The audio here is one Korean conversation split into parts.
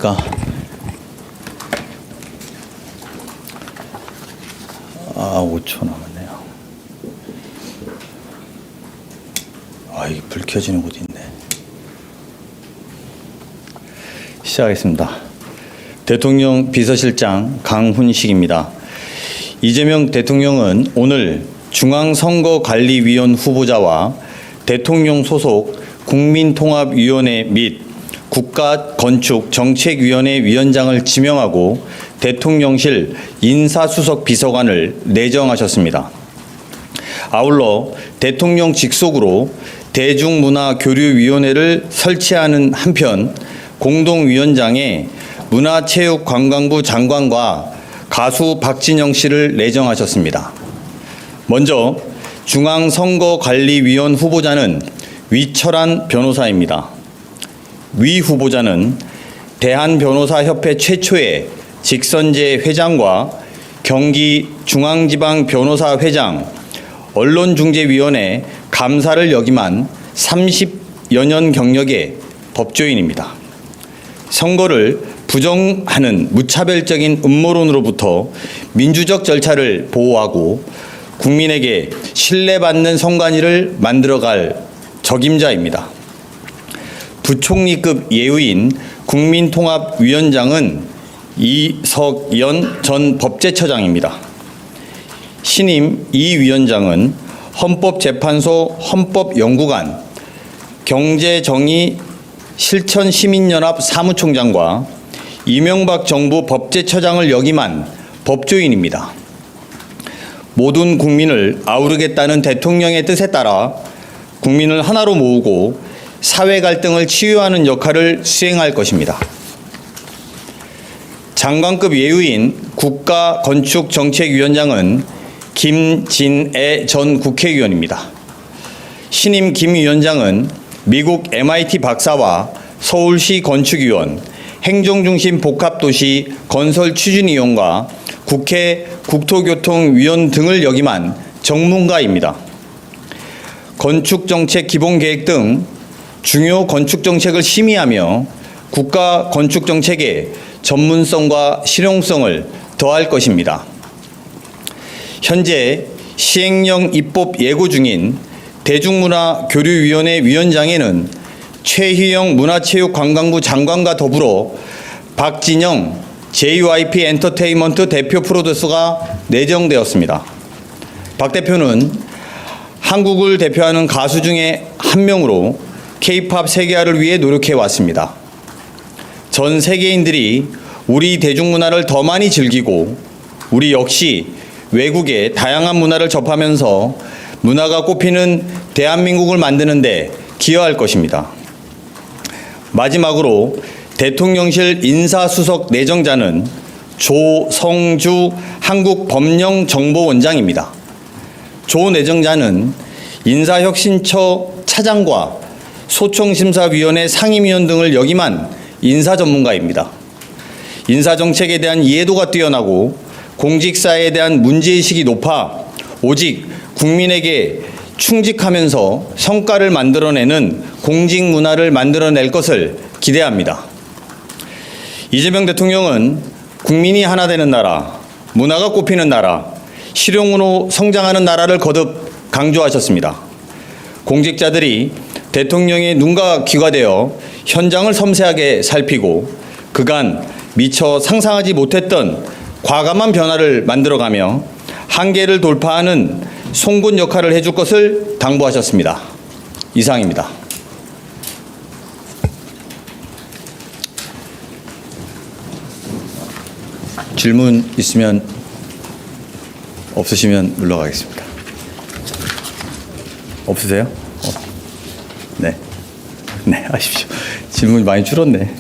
남았습니까? 5초 남았네요. 이게 불 켜지는 곳이 있네. 시작하겠습니다. 대통령 비서실장 강훈식입니다. 이재명 대통령은 오늘 중앙선거관리위원 후보자와 대통령 소속 국민통합위원회 및 국가건축정책위원회 위원장을 지명하고 대통령실 인사수석 비서관을 내정하셨습니다. 아울러 대통령 직속으로 대중문화교류위원회를 설치하는 한편 공동위원장에 문화체육관광부 장관과 가수 박진영 씨를 내정하셨습니다. 먼저 중앙선거관리위원 후보자는 위철한 변호사입니다. 위 후보자는 대한변호사협회 최초의 직선제 회장과 경기중앙지방변호사회장, 언론중재위원회 감사를 역임한 30여 년 경력의 법조인입니다. 선거를 부정하는 무차별적인 음모론으로부터 민주적 절차를 보호하고 국민에게 신뢰받는 선관위를 만들어갈 적임자입니다. 부총리급 예우인 국민통합위원장은 이석연 전 법제처장입니다. 신임 이 위원장은 헌법재판소 헌법연구관, 경제정의실천시민연합 사무총장과 이명박 정부 법제처장을 역임한 법조인입니다. 모든 국민을 아우르겠다는 대통령의 뜻에 따라 국민을 하나로 모으고 사회 갈등을 치유하는 역할을 수행할 것입니다. 장관급 예우인 국가건축정책위원장은 김진애 전 국회의원입니다. 신임 김 위원장은 미국 MIT 박사와 서울시 건축위원, 행정중심 복합도시 건설추진위원과 국회 국토교통위원 등을 역임한 전문가입니다. 건축정책 기본계획 등 중요 건축정책을 심의하며 국가건축정책의 전문성과 실용성을 더할 것입니다. 현재 시행령 입법 예고 중인 대중문화교류위원회 위원장에는 최희영 문화체육관광부 장관과 더불어 박진영 JYP 엔터테인먼트 대표 프로듀서가 내정되었습니다. 박 대표는 한국을 대표하는 가수 중에 한 명으로 K-팝 세계화를 위해 노력해 왔습니다. 전 세계인들이 우리 대중문화를 더 많이 즐기고 우리 역시 외국의 다양한 문화를 접하면서 문화가 꽃피는 대한민국을 만드는 데 기여할 것입니다. 마지막으로 대통령실 인사수석 내정자는 조성주 한국법령정보원장입니다. 조 내정자는 인사혁신처 차장과 소총심사위원회 상임위원 등을 역임한 인사 전문가입니다. 인사정책에 대한 이해도가 뛰어나고 공직사에 대한 문제의식이 높아 오직 국민에게 충직하면서 성과를 만들어내는 공직문화를 만들어낼 것을 기대합니다. 이재명 대통령은 국민이 하나 되는 나라, 문화가 꽃피는 나라, 실용으로 성장하는 나라를 거듭 강조하셨습니다. 공직자들이 대통령의 눈과 귀가 되어 현장을 섬세하게 살피고 그간 미처 상상하지 못했던 과감한 변화를 만들어가며 한계를 돌파하는 송곳 역할을 해줄 것을 당부하셨습니다. 이상입니다. 질문 있으면 없으시면 물러가겠습니다. 없으세요? 네. 네, 하십시오. 질문이 많이 줄었네.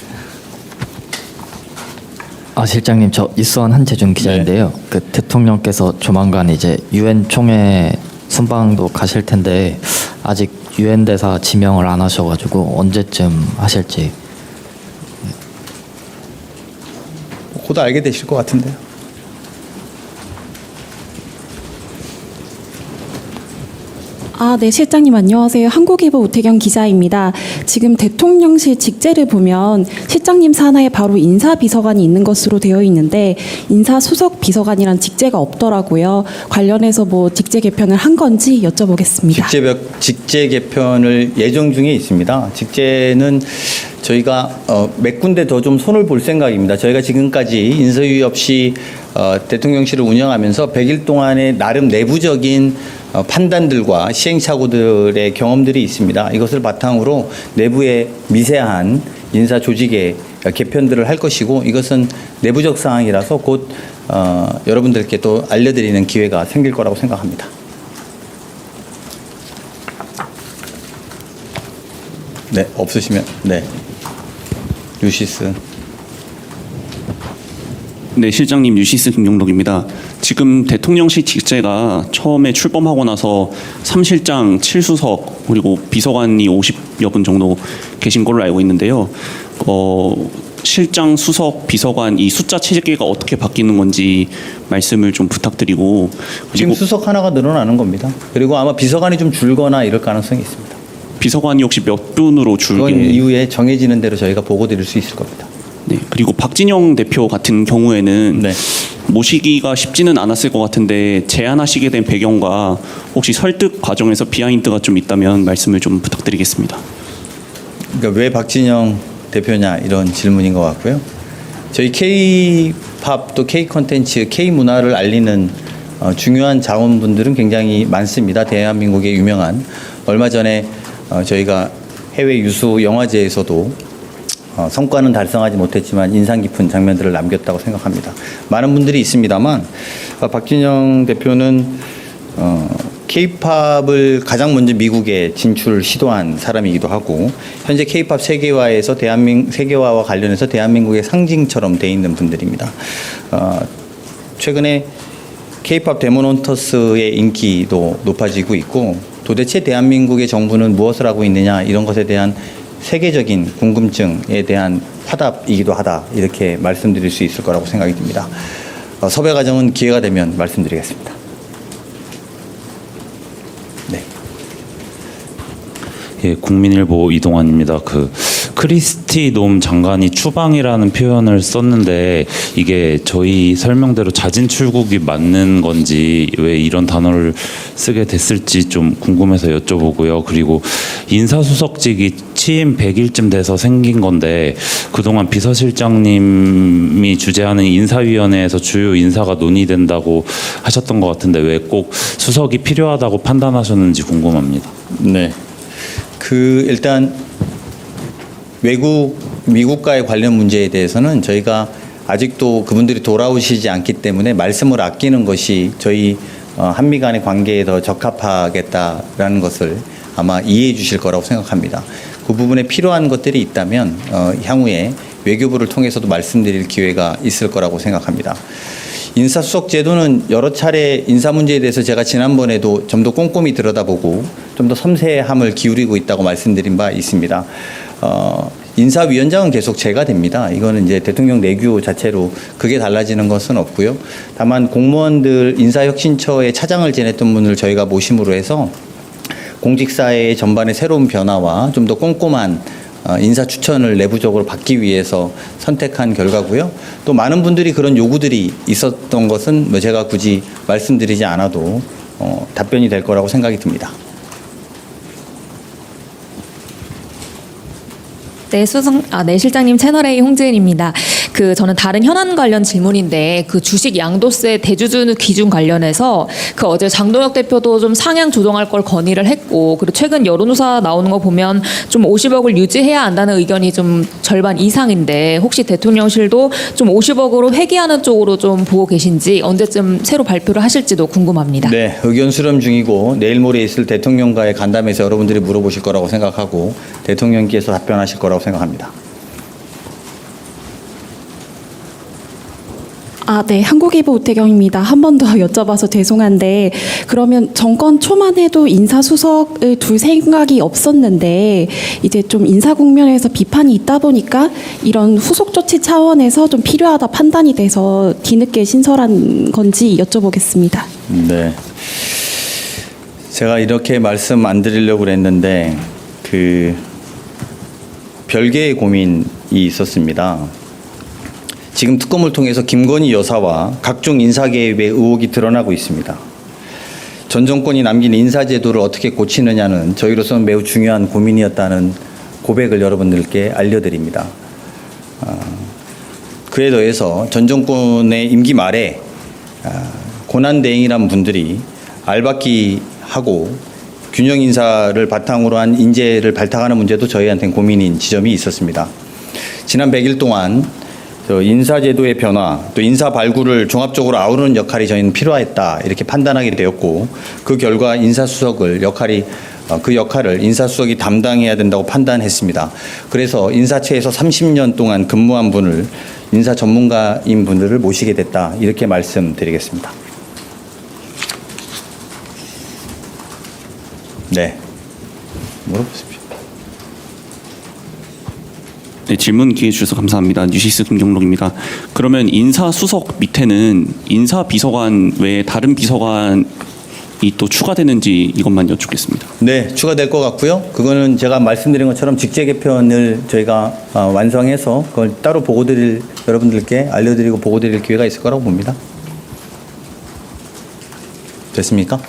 실장님, 저 이수원 한재준 기자인데요. 네. 그 대통령께서 조만간 이제 유엔 총회 순방도 가실 텐데 아직 유엔 대사 지명을 안 하셔가지고 언제쯤 하실지. 곧 알게 되실 것 같은데요. 네, 실장님 안녕하세요. 한국일보 우태경 기자입니다. 지금 대통령실 직제를 보면 실장님 산하에 바로 인사비서관이 있는 것으로 되어 있는데 인사수석 비서관이란 직제가 없더라고요. 관련해서 뭐 직제 개편을 한 건지 여쭤보겠습니다. 직제 개편을 예정 중에 있습니다. 직제는 저희가 몇 군데 더 좀 손을 볼 생각입니다. 저희가 지금까지 인사유의 없이 대통령실을 운영하면서 100일 동안의 나름 내부적인 판단들과 시행착오들의 경험들이 있습니다. 이것을 바탕으로 내부의 미세한 인사 조직의 개편들을 할 것이고 이것은 내부적 사항이라서 곧 여러분들께 또 알려드리는 기회가 생길 거라고 생각합니다. 네, 없으시면 네. 유시스. 네, 실장님 유시스 김용덕입니다. 지금 대통령실 직제가 처음에 출범하고 나서 3실장, 7수석 그리고 비서관이 50여 분 정도 계신 걸로 알고 있는데요. 실장, 수석, 비서관 이 숫자 체계가 어떻게 바뀌는 건지 말씀을 좀 부탁드리고 지금 수석 하나가 늘어나는 겁니다. 그리고 아마 비서관이 좀 줄거나 이럴 가능성이 있습니다. 비서관이 혹시 몇 분으로 줄게? 그건 이후에 정해지는 대로 저희가 보고 드릴 수 있을 겁니다. 네, 그리고 박진영 대표 같은 경우에는 네. 모시기가 쉽지는 않았을 것 같은데 제안하시게 된 배경과 혹시 설득 과정에서 비하인드가 좀 있다면 말씀을 좀 부탁드리겠습니다. 그러니까 왜 박진영 대표냐 이런 질문인 것 같고요. 저희 K-팝 또 K-콘텐츠, K-문화를 알리는 중요한 자원분들은 굉장히 많습니다. 대한민국의 유명한 얼마 전에 저희가 해외 유수 영화제에서도 성과는 달성하지 못했지만 인상 깊은 장면들을 남겼다고 생각합니다. 많은 분들이 있습니다만 박진영 대표는 K-팝을 가장 먼저 미국에 진출 시도한 사람이기도 하고 현재 K-팝 세계화에서 세계화와 관련해서 대한민국의 상징처럼 돼 있는 분들입니다. 최근에 K-팝 데모넌터스의 인기도 높아지고 있고 도대체 대한민국의 정부는 무엇을 하고 있느냐 이런 것에 대한 세계적인 궁금증에 대한 화답이기도 하다 이렇게 말씀드릴 수 있을 거라고 생각이 듭니다. 섭외 과정은 기회가 되면 말씀드리겠습니다. 네. 예, 국민일보 이동환입니다. 크리스티 놈 장관이 추방이라는 표현을 썼는데 이게 저희 설명대로 자진 출국이 맞는 건지 왜 이런 단어를 쓰게 됐을지 좀 궁금해서 여쭤보고요. 그리고 인사수석직이 취임 100일쯤 돼서 생긴 건데 그동안 비서실장님이 주재하는 인사위원회에서 주요 인사가 논의된다고 하셨던 것 같은데 왜 꼭 수석이 필요하다고 판단하셨는지 궁금합니다. 네. 일단 미국과의 관련 문제에 대해서는 저희가 아직도 그분들이 돌아오시지 않기 때문에 말씀을 아끼는 것이 저희 한미 간의 관계에 더 적합하겠다라는 것을 아마 이해해 주실 거라고 생각합니다. 그 부분에 필요한 것들이 있다면 향후에 외교부를 통해서도 말씀드릴 기회가 있을 거라고 생각합니다. 인사수석 제도는 여러 차례 인사 문제에 대해서 제가 지난번에도 좀 더 꼼꼼히 들여다보고 좀 더 섬세함을 기울이고 있다고 말씀드린 바 있습니다. 인사위원장은 계속 제가 됩니다. 이거는 이제 대통령 내규 자체로 그게 달라지는 것은 없고요. 다만 공무원들 인사혁신처의 차장을 지냈던 분을 저희가 모심으로 해서 공직사회의 전반의 새로운 변화와 좀 더 꼼꼼한 인사 추천을 내부적으로 받기 위해서 선택한 결과고요. 또 많은 분들이 그런 요구들이 있었던 것은 제가 굳이 말씀드리지 않아도 답변이 될 거라고 생각이 듭니다. 네, 실장님 채널A 홍지은입니다. 저는 다른 현안 관련 질문인데 주식 양도세 대주주 기준 관련해서 어제 장동혁 대표도 좀 상향 조정할 걸 건의를 했고 그리고 최근 여론조사 나오는 거 보면 좀 50억을 유지해야 한다는 의견이 좀 절반 이상인데 혹시 대통령실도 좀 50억으로 회귀하는 쪽으로 좀 보고 계신지 언제쯤 새로 발표를 하실지도 궁금합니다. 네, 의견 수렴 중이고 내일 모레 있을 대통령과의 간담회에서 여러분들이 물어보실 거라고 생각하고 대통령께서 답변하실 거라고 생각합니다. 네, 한국일보 우태경입니다. 한 번 더 여쭤봐서 죄송한데 그러면 정권 초만 해도 인사수석을 둘 생각이 없었는데 이제 좀 인사 국면에서 비판이 있다 보니까 이런 후속 조치 차원에서 좀 필요하다 판단이 돼서 뒤늦게 신설한 건지 여쭤보겠습니다. 네. 제가 이렇게 말씀 안 드리려고 그랬는데 그 별개의 고민이 있었습니다. 지금 특검을 통해서 김건희 여사와 각종 인사 개입의 의혹이 드러나고 있습니다. 전 정권이 남긴 인사제도를 어떻게 고치느냐는 저희로서는 매우 중요한 고민이었다는 고백을 여러분들께 알려드립니다. 그에 더해서 전 정권의 임기 말에 고난대행이란 분들이 알박기하고 균형 인사를 바탕으로 한 인재를 발탁하는 문제도 저희한테는 고민인 지점이 있었습니다. 지난 100일 동안 인사제도의 변화, 또 인사 발굴을 종합적으로 아우르는 역할이 저희는 필요했다 이렇게 판단하게 되었고 그 결과 인사수석을 그 역할을 인사수석이 담당해야 된다고 판단했습니다. 그래서 인사처에서 30년 동안 근무한 분을 인사 전문가인 분들을 모시게 됐다 이렇게 말씀드리겠습니다. 네, 물어보십시오. 네, 질문 기회 주셔서 감사합니다. 뉴시스 김경록입니다. 그러면 인사수석 밑에는 인사비서관 외에 다른 비서관이 또 추가되는지 이것만 여쭙겠습니다. 네, 추가될 것 같고요. 그거는 제가 말씀드린 것처럼 직제 개편을 저희가 완성해서 그걸 따로 여러분들께 알려드리고 보고드릴 기회가 있을 거라고 봅니다. 됐습니까?